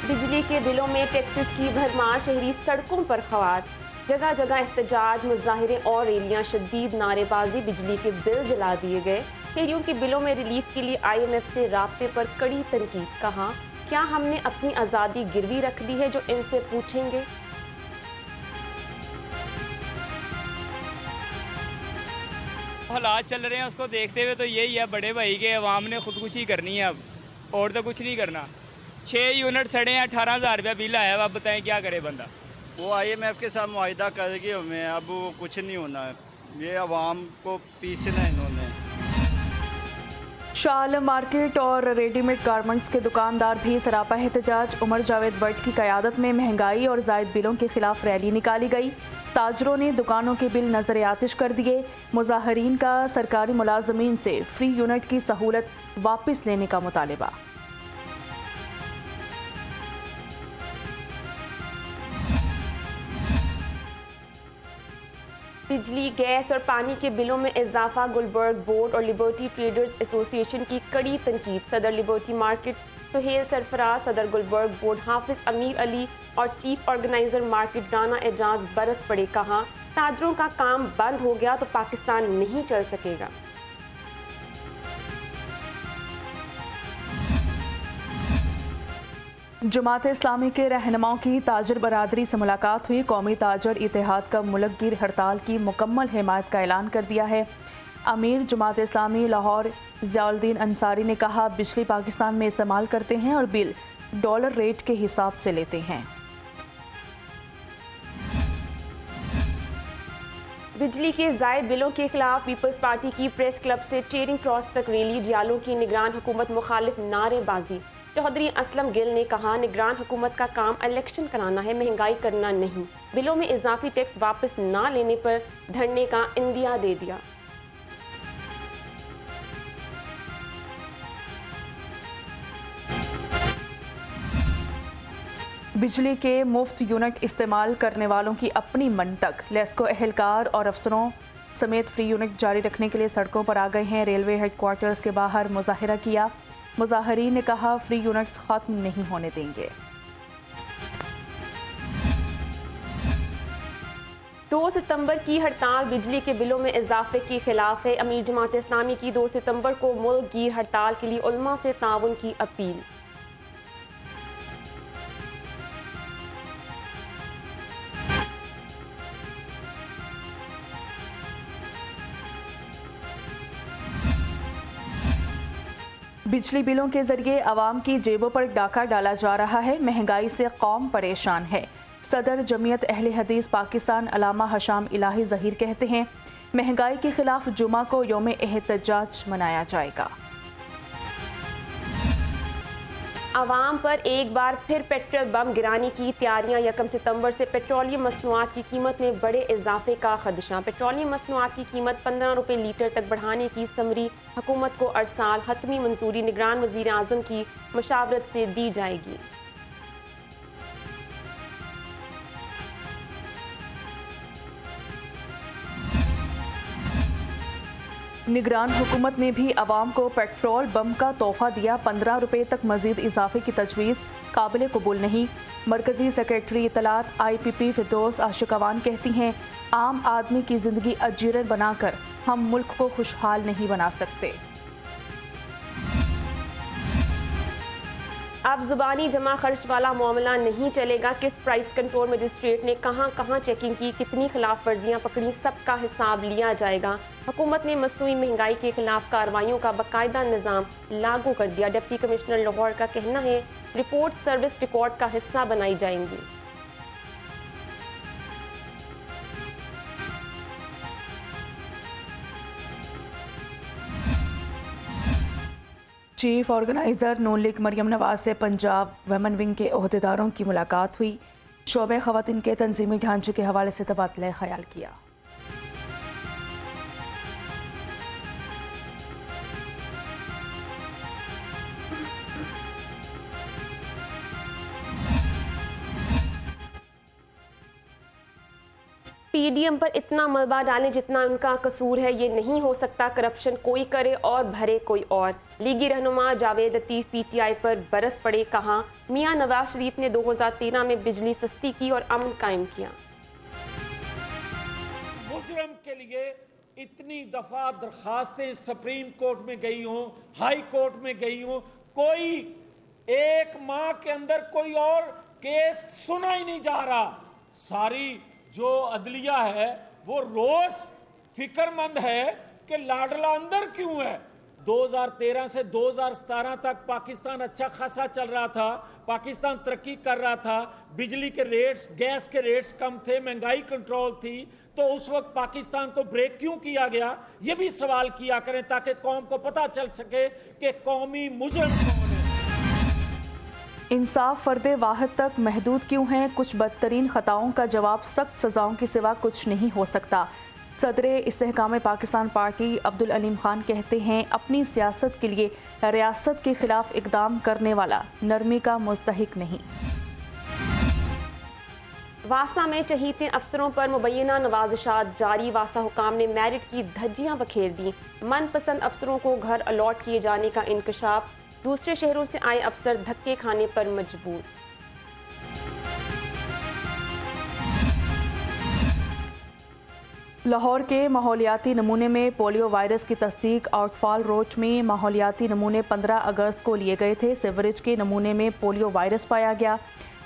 बिजली के बिलों में टैक्सेस की भरमार, शहरी सड़कों पर खवार, जगह जगह एहतजाज, मुजाहिरे और रैलियां, शदीद नारेबाजी, बिजली के बिल जला दिए गए। शहरियों के बिलों में रिलीफ के लिए IMF से राब्ते पर कड़ी तनकीद। कहा, क्या हमने अपनी आज़ादी गिरवी रख दी है जो इनसे पूछेंगे। हालात चल रहे हैं उसको देखते हुए तो यही है, बड़े भाई के अवाम ने खुदकुशी करनी है अब, और तो कुछ नहीं करना। 6 यूनिट सड़े हैं, 18,000 रुपया बिल आया है। अब बताएं क्या करे बंदा। वो IMF के साथ मुआहिदा करेगी हमें, अब वो कुछ नहीं होना है। ये अवाम को पीसना है इन्होंने। शाह मार्केट और रेडीमेड गारमेंट्स के दुकानदार भी सरापा एहतजाज। उमर जावेद भट्ट की क़यादत में महंगाई और जायद बिलों के खिलाफ रैली निकाली गई। ताजरों ने दुकानों के बिल नजर आतिश कर दिए। मुजाहरीन का सरकारी मुलाजमीन से फ्री यूनिट की सहूलत वापस लेने का मुतालबा। बिजली, गैस और पानी के बिलों में इजाफा, गुलबर्ग बोर्ड और लिबर्टी ट्रेडर्स एसोसिएशन की कड़ी तनकीद। सदर लिबर्टी मार्केट सुहेल सरफराज, सदर गुलबर्ग बोर्ड हाफिज अमीर अली और chief organiser market Rana Ejaz बरस पड़े। कहा, ताजरों का काम बंद हो गया तो पाकिस्तान नहीं चल सकेगा। जमात इस्लामी के रहनुमाओं की ताजर बरादरी से मुलाकात हुई। कौमी ताजर इत्तेहाद का मुल्क गिर हड़ताल की मुकम्मल हिमायत का ऐलान कर दिया है। अमीर जमात इस्लामी लाहौर ज़ियाउद्दीन अंसारी ने कहा, बिजली पाकिस्तान में इस्तेमाल करते हैं और बिल डॉलर रेट के हिसाब से लेते हैं। बिजली के जायद बिलों के खिलाफ पीपल्स पार्टी की प्रेस क्लब से चेरिंग क्रॉस तक रैली, जियालों की निगरान हुकूमत मुखालिफ नारेबाजी। चौधरी असलम गिल ने कहा, निगरान हुकूमत का काम इलेक्शन कराना है, महंगाई करना नहीं। बिलों में इजाफी टैक्स वापस ना लेने पर धरने का इंदिया दे दिया। बिजली के मुफ्त यूनिट इस्तेमाल करने वालों की अपनी मंतक। लेस्को एहलकार और अफसरों समेत फ्री यूनिट जारी रखने के लिए सड़कों पर आ गए हैं। रेलवे हेडक्वार्टर्स के बाहर मुजाहिरा किया। मुजाहिरीन ने कहा, फ्री यूनिट्स खत्म नहीं होने देंगे। 2 सितंबर की हड़ताल बिजली के बिलों में इजाफे के खिलाफ है। अमीर जमात इस्लामी की 2 सितंबर को मुल्क गिर हड़ताल के लिए उलमा से ताउन की अपील। बिजली बिलों के जरिए आवाम की जेबों पर डाका डाला जा रहा है। महंगाई से कौम परेशान है। सदर जमीयत अहले हदीस पाकिस्तान अलामा हशाम इलाही ज़हीर कहते हैं, महंगाई के खिलाफ जुमा को यौम एहतजाज मनाया जाएगा। आवाम पर एक बार फिर पेट्रोल बम गिराने की तैयारियां। 1 सितंबर से पेट्रोलियम मसनूआत की कीमत में बड़े इजाफे का खदशा। पेट्रोलियम मसनूआत की कीमत 15 रुपये लीटर तक बढ़ाने की समरी हुकूमत को अरसाल। हतमी मंजूरी निगरान वज़ीर आज़म की मशावरत से दी जाएगी। निगरान हुकूमत ने भी आवाम को पेट्रोल बम का तोहफा दिया। 15 रुपये तक मजीद इजाफे की तजवीज़ काबिल कबूल नहीं। मरकजी सेक्रेटरी इतलात IPP फिरदौस आशिकवान कहती हैं, आम आदमी की ज़िंदगी अजीरन बनाकर हम मुल्क को खुशहाल नहीं बना सकते। अब जुबानी जमा खर्च वाला मामला नहीं चलेगा। किस प्राइस कंट्रोल मजिस्ट्रेट ने कहां कहां चेकिंग की, कितनी खिलाफ वर्जियां पकड़ी, सबका हिसाब लिया जाएगा। हुकूमत ने मसनूई महंगाई के खिलाफ कार्रवाइयों का बाकायदा निज़ाम लागू कर दिया। डिप्टी कमिश्नर लाहौर का कहना है, रिपोर्ट सर्विस रिकॉर्ड का हिस्सा बनाई जाएंगी। चीफ ऑर्गेनाइज़र नून लीग मरियम नवाज से पंजाब वुमेन विंग के ओहदेदारों की मुलाकात हुई। शोबे ख़वातीन के तंजीमी ढांचे के हवाले से तबादला ख्याल किया। पीडीएम पर इतना मलबा डालें जितना उनका कसूर है, ये नहीं हो सकता। करप्शन कोई करे और भरे कोई और। लीगी रहनुमा जावेद लतीफ़ पीटीआई पर बरस पड़े, कहा मियां नवाज शरीफ ने 2013 में बिजली सस्ती की और अमन कायम किया। मुजरम के लिए इतनी दफा दरखास्तें सुप्रीम कोर्ट में गई हों, हाई कोर्ट में गई हों, कोई एक माह के अंदर कोई और केस सुना ही नहीं जा रहा। सारी जो अदलिया है वो रोज फिक्रमंद है कि लाडला अंदर क्यों है। 2013 से 2017 तक पाकिस्तान अच्छा खासा चल रहा था, पाकिस्तान तरक्की कर रहा था, बिजली के रेट्स, गैस के रेट्स कम थे, महंगाई कंट्रोल थी, तो उस वक्त पाकिस्तान को ब्रेक क्यों किया गया, ये भी सवाल किया करें ताकि कौम को पता चल सके कि कौमी मुजरिम कौन है। इंसाफ फर्दे वाहिद तक महदूद क्यों है? कुछ बदतरीन खताओं का जवाब सख्त सजाओं के सिवा कुछ नहीं हो सकता। सदर इस्तेहकाम पाकिस्तान पार्टी अब्दुल अलीम खान कहते हैं, अपनी सियासत के लिए रियासत के खिलाफ इकदाम करने वाला नरमी का मुस्तहिक नहीं। वासा में चहीते अफसरों पर मुबैना नवाजिशात जारी। वासा हुकाम ने मेरिट की धज्जियां बखेर दी। मनपसंद अफसरों को घर अलॉट किए जाने का इंकशाफ। दूसरे शहरों से आए अफसर धक्के खाने पर मजबूर। लाहौर के माहौलियाती नमूने में पोलियो वायरस की तस्दीक। आउटफॉल रोड में माहौलियाती नमूने 15 अगस्त को लिए गए थे। सिवरेज के नमूने में पोलियो वायरस पाया गया।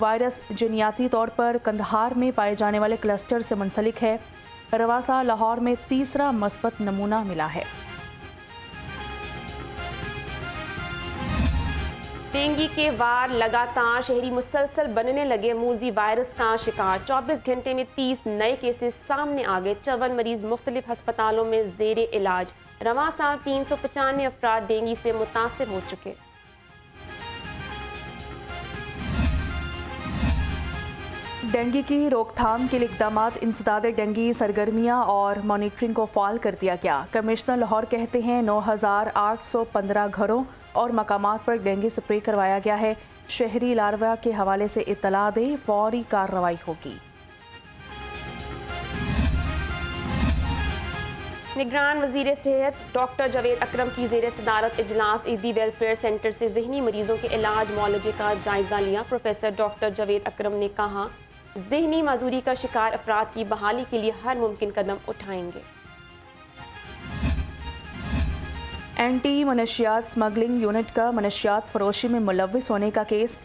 वायरस जनियाती तौर पर कंदहार में पाए जाने वाले क्लस्टर से मुंसलिक है। रवासा लाहौर में तीसरा मस्बत नमूना मिला है। डेंगू के वार लगातार, शहरी मुसलसल बनने लगे मूजी वायरस का शिकार। 24 घंटे में 30 नए केसेस सामने आ गए। 54 मरीज मुख्तलिफ अस्पतालों में जेर इलाज। रवां साल 395 अफराद डेंगू से मुतासर हो चुके। डेंगू की रोकथाम के लिए इक़दामात, इंसदाद डेंगू सरगर्मियाँ और मॉनिटरिंग को फ़ाल कर दिया गया। कमिश्नर लाहौर कहते हैं 9,815 घरों और मकामात पर डेंगू स्प्रे करवाया गया है। शहरी लार्वा के हवाले से इत्तला दे, फौरी कार्रवाई होगी। निगरान वजीर सेहत डॉक्टर जावेद अकरम की जेर सदारत इजलास ईदी वेलफेयर सेंटर से ज़हनी मरीजों के इलाज मुआलजे का जायजा लिया। प्रोफेसर डॉक्टर जावेद अकरम ने कहा, ज़हनी माजूरी का शिकार अफराद की बहाली के लिए हर मुमकिन कदम उठाएंगे। एंटी मनशियात स्मगलिंग यूनिट का मनशियात फरोशी में मुलविस होने का केस।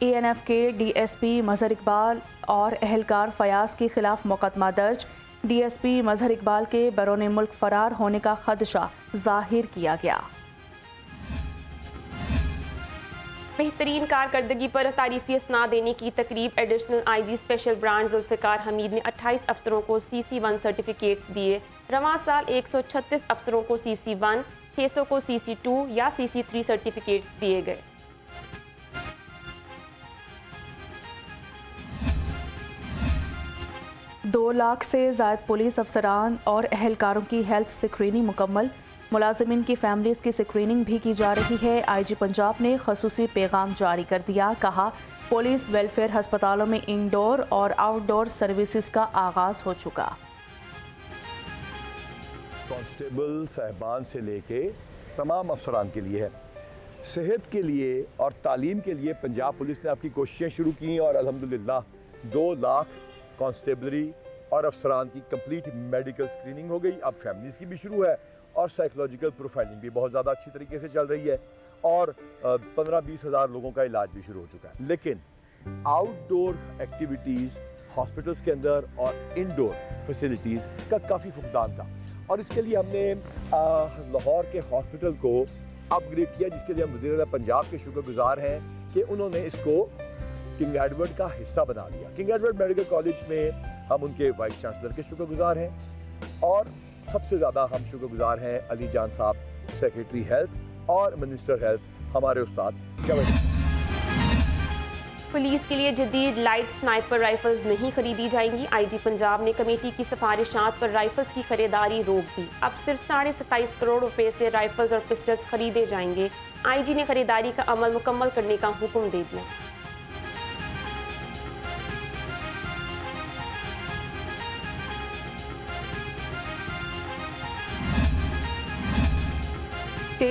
ANF के DSP मजहर इकबाल और अहलकार फयाज के खिलाफ मुकदमा दर्ज। DSP मजहर इकबाल के बैरून मुल्क फरार होने का खदशा जाहिर किया गया। बेहतरीन कारकर्दगी पर तारीफी असना देने की तकरीब। Additional IG special branch Zulfiqar Hamid ने 28 अफसरों को CC1 सर्टिफिकेट्स दिए। रवां साल 136 अफसरों को CC1, 600 को CC2 या CC3 सर्टिफिकेट्स दिए गए। दो लाख से ज़ायद पुलिस अफसरान और अहलकारों की हेल्थ स्क्रीनिंग मुकम्मल। मुलाजिमिन की फैमिलीज़ की स्क्रीनिंग भी की जा रही है। IG पंजाब ने खसूसी पैगाम जारी कर दिया। कहा, पुलिस वेलफेयर अस्पतालों में इंडोर और आउटडोर सर्विसेज का आगाज़ हो चुका। कांस्टेबल साहबान से लेके तमाम अफसरान के लिए है। सेहत के लिए और तालीम के लिए पंजाब पुलिस ने आपकी कोशिशें शुरू की और अल्हम्दुलिल्लाह 2 लाख कांस्टेबलरी और अफसरान की कंप्लीट मेडिकल स्क्रीनिंग हो गई। अब फैमिलीज़ की भी शुरू है और साइकोलॉजिकल प्रोफाइलिंग भी बहुत ज़्यादा अच्छी तरीके से चल रही है और 15-20 हज़ार लोगों का इलाज भी शुरू हो चुका है। लेकिन आउटडोर एक्टिविटीज़ हॉस्पिटल्स के अंदर और इनडोर फैसिलिटीज़ का काफ़ी फुकदान था और इसके लिए हमने लाहौर के हॉस्पिटल को अपग्रेड किया, जिसके लिए हम वज़ीर पंजाब के शुक्रगुजार हैं कि उन्होंने इसको किंग एडवर्ड का हिस्सा बना लिया। किंग एडवर्ड मेडिकल कॉलेज में हम उनके वाइस चांसलर के शुक्रगुजार हैं और सबसे ज़्यादा हम शुक्रगुजार हैं अली जान साहब, सेक्रेटरी हेल्थ और मिनिस्टर हेल्थ, हमारे उस्ताद जावेद। पुलिस के लिए जदीद लाइट स्नाइपर राइफल्स नहीं खरीदी जाएंगी। IG पंजाब ने कमेटी की सिफारिशात पर राइफल्स की खरीदारी रोक दी। अब सिर्फ 27.5 करोड़ रुपए से राइफल्स और पिस्टल्स खरीदे जाएंगे। IG ने खरीदारी का अमल मुकम्मल करने का हुक्म दे दिया।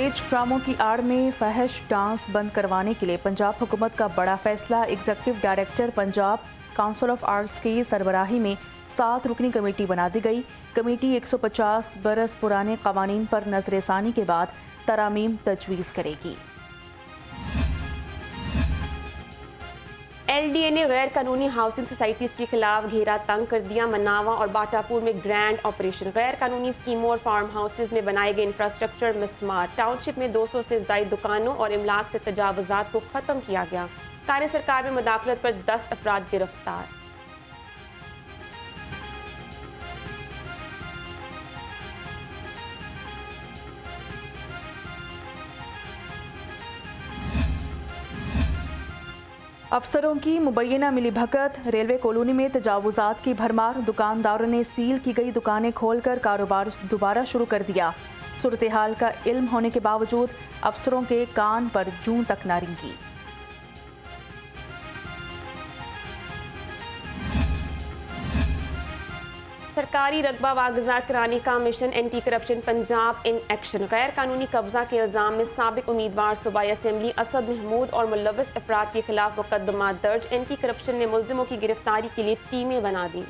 स्टेज ड्रामों की आड़ में फहश डांस बंद करवाने के लिए पंजाब हुकूमत का बड़ा फैसला। Executive director Punjab council of arts की सरबराही में 7 रुकनी कमेटी बना दी गई। कमेटी 150 बरस पुराने कवानीन पर नजरसानी के बाद तरामीम तजवीज़ करेगी। LDA ने गैर कानूनी हाउसिंग सोसाइटीज के खिलाफ घेरा तंग कर दिया। मनावा और बाटापुर में ग्रैंड ऑपरेशन। गैर कानूनी स्कीमों और फार्म हाउसेज में बनाए गए इंफ्रास्ट्रक्चर मिसमार। टाउनशिप में 200 से ज़ायद दुकानों और इमलाक से तजावुजात को ख़त्म किया गया। कार्य सरकार में मुदाखलत पर 10 अफराद गिरफ्तार। अफसरों की मुबैना मिलीभगत। रेलवे कॉलोनी में तजावुजात की भरमार। दुकानदारों ने सील की गई दुकानें खोलकर कारोबार दोबारा शुरू कर दिया। सूरत हाल का इल्म होने के बावजूद अफसरों के कान पर जूं तक न रेंगी। सरकारी रकबा वागुजार कराने का mission anti corruption Punjab in action. गैर कानूनी कब्जा के इल्जाम में साबिक उम्मीदवार सूबाई असम्बली असद महमूद और मुलव्वस अफराद के खिलाफ मुकदमा दर्ज। एंटी करप्शन ने मुल्जिमों की गिरफ्तारी के लिए टीमें बना दी।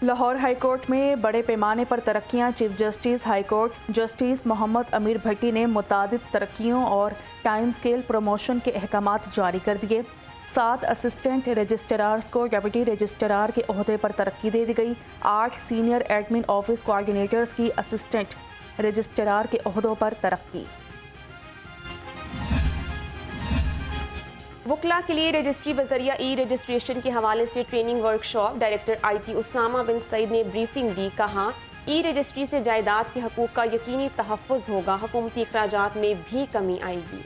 लाहौर हाईकोर्ट में बड़े पैमाने पर तरक्कियां। Chief justice high court justice Mohammad Amir Bhatti ने मुतादिद तरक्कियों और टाइम स्केल प्रमोशन के अहकामात जारी कर दिए। 7 असिस्टेंट रजिस्ट्रार्स को डेप्यूटी रजिस्ट्रार के ओहदे पर तरक्की दे दी गई। 8 सीनियर एडमिन ऑफिस कोऑर्डिनेटर्स की असिस्टेंट रजिस्ट्रार के ओहदों पर तरक्की। वकला के लिए रजिस्ट्री बजरिया ई रजिस्ट्रेशन के हवाले से training workshop. Director IT Usama bin Saeed ने ब्रीफिंग दी। कहा ई रजिस्ट्री से जायदाद के हकूक़ का यकीनी तहफ़्फ़ुज़ होगा। हुकूमती अखराजात में भी कमी आएगी।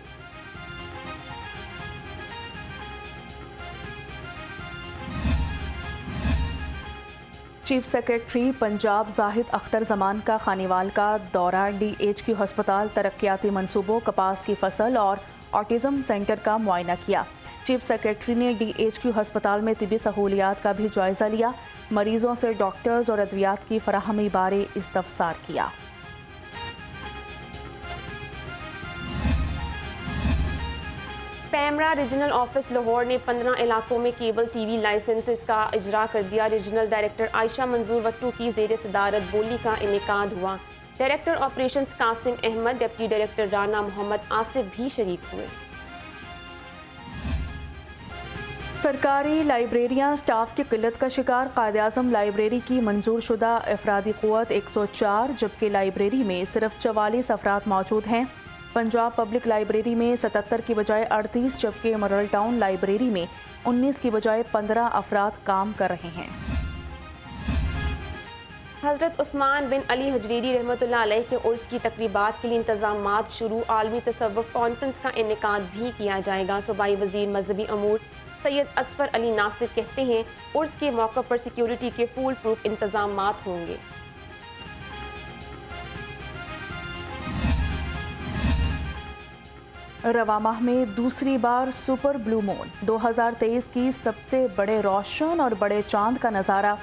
चीफ सेक्रेटरी पंजाब जाहिद अख्तर जमान का खानीवाल का दौरा। DHQ हस्पताल तरक्याती मंसूबों, कपास की फसल और ऑटिज़म सेंटर का मुआयना किया। चीफ सेक्रेटरी ने DHQ हस्पताल में तिबी सहूलियात का भी जायज़ा लिया। मरीजों से डॉक्टर्स और अद्वियात की फराहमी बारे इस्तफसार किया। पैमरा रीजनल ऑफिस लाहौर ने 15 इलाकों में केबल TV लाइसेंसेस का इजरा कर दिया। रीजनल डायरेक्टर आयशा मंजूर वट्टू की ज़ेर सदारत बोली का इनेकाद हुआ। Director operations Qasim Ahmed, deputy director Rana Mohammad Asif भी शरीक हुए। सरकारी लाइब्रेरियां स्टाफ की किल्लत का शिकार। कायद-ए-आज़म लाइब्रेरी की मंजूर शुदा अफरादी क़ुव्वत 104, जबकि लाइब्रेरी में सिर्फ 44 अफराद मौजूद हैं। पंजाब पब्लिक लाइब्रेरी में 77 की बजाय 38, जबकि मॉडल टाउन लाइब्रेरी में 19 की बजाय 15 अफराद काम कर रहे हैं। हज़रत उस्मान बिन अली हजवेरी रहमतुल्लाह अलैह के उर्स की तकरीबात के लिए इंतजामात शुरू। आलमी तसव्वुफ़ कॉन्फ्रेंस का इनेकाद भी किया जाएगा। सूबाई वज़ीर मजहबी अमूर सैयद असफर अली नासिर कहते हैं उर्स के मौके पर सिक्योरिटी के फुल प्रूफ इंतजामात होंगे। रवा माह में दूसरी बार सुपर ब्लू मून। 2023 की सबसे बड़े रोशन और बड़े चांद का नज़ारा।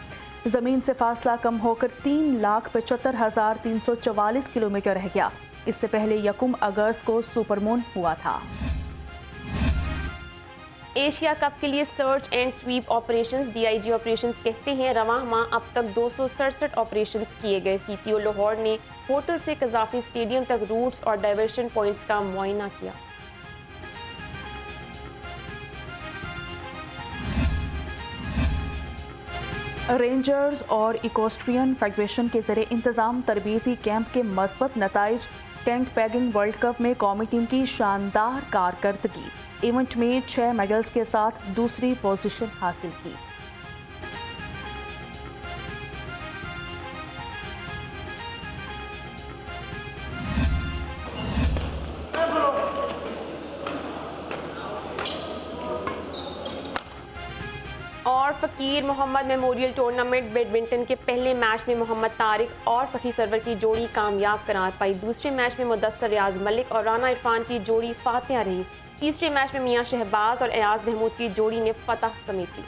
ज़मीन से फासला कम होकर 3,75,344 किलोमीटर रह गया। इससे पहले 1 अगस्त को सुपर मून हुआ था। एशिया कप के लिए search and sweep operations. DIG operations कहते हैं रवां माह अब तक 267 ऑपरेशंस किए गए। CTO लाहौर ने होटल से कज़ाफ़ी स्टेडियम तक रूट्स और डाइवर्शन पॉइंट्स का मुआयना किया। रेंजर्स और इक्वेस्ट्रियन फेडरेशन के ज़रिए इंतज़ाम तरबियती कैंप के मस्बत नताइज। टेंट पैगिंग वर्ल्ड कप में कौमी टीम की शानदार कारकर्दगी। इवेंट में 6 मेडल्स के साथ दूसरी पोजीशन हासिल की। और फ़कीर मोहम्मद मेमोरियल टूर्नामेंट बैडमिंटन के पहले मैच में मोहम्मद तारिक और सखी सरवर की जोड़ी कामयाब करार पाई। दूसरे मैच में मुदस्सर रियाज मलिक और राना इरफान की जोड़ी फातिहा रही। तीसरे मैच में मियां शहबाज और एयाज महमूद की जोड़ी ने फतह समेटी।